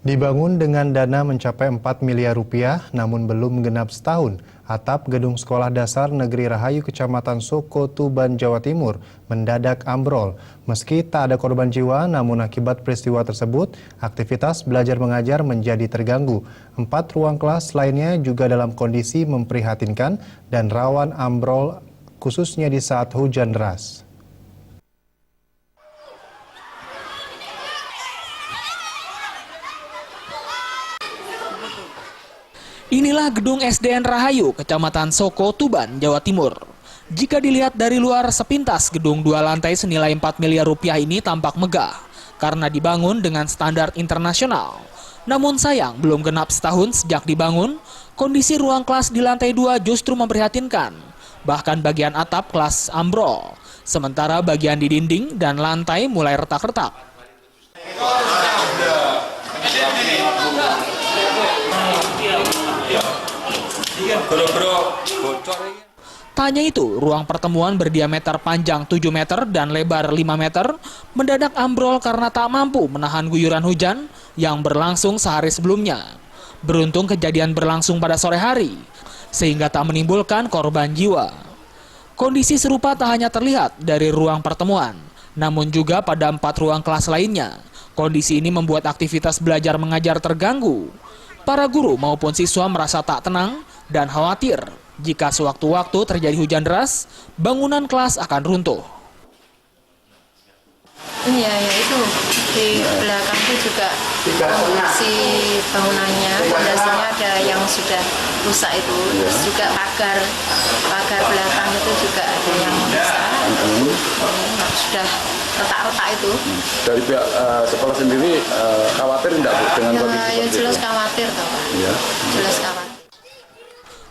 Dibangun dengan dana mencapai 4 miliar rupiah, namun belum genap setahun, atap gedung Sekolah Dasar Negeri Rahayu Kecamatan Soko, Tuban, Jawa Timur mendadak ambrol. Meski tak ada korban jiwa, namun akibat peristiwa tersebut, aktivitas belajar mengajar menjadi terganggu. 4 ruang kelas lainnya juga dalam kondisi memprihatinkan dan rawan ambrol, khususnya di saat hujan deras. Inilah gedung SDN Rahayu, Kecamatan Soko, Tuban, Jawa Timur. Jika dilihat dari luar sepintas, gedung 2 lantai senilai 4 miliar rupiah ini tampak megah karena dibangun dengan standar internasional. Namun sayang, belum genap setahun sejak dibangun, kondisi ruang kelas di lantai 2 justru memprihatinkan. Bahkan bagian atap kelas ambrol, sementara bagian di dinding dan lantai mulai retak-retak. Tak hanya itu, ruang pertemuan berdiameter panjang 7 meter dan lebar 5 meter mendadak ambrol karena tak mampu menahan guyuran hujan yang berlangsung sehari sebelumnya. Beruntung kejadian berlangsung pada sore hari, sehingga tak menimbulkan korban jiwa. Kondisi serupa tak hanya terlihat dari ruang pertemuan, namun juga pada 4 ruang kelas lainnya. Kondisi ini membuat aktivitas belajar mengajar terganggu. Para guru maupun siswa merasa tak tenang dan khawatir jika sewaktu-waktu terjadi hujan deras, bangunan kelas akan runtuh. Iya, ya itu di belakang itu juga si bangunannya, pondasinya ada yang sudah rusak itu, terus juga pagar belakang itu juga ada yang rusak, sudah retak-retak itu. Dari pihak sekolah sendiri khawatir tidak Bu dengan kondisi seperti ya jelas itu? khawatir, toh, Pak. Ya. Jelas khawatir.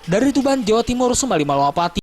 Dari Tuban, Jawa Timur, Sumali Malawapati.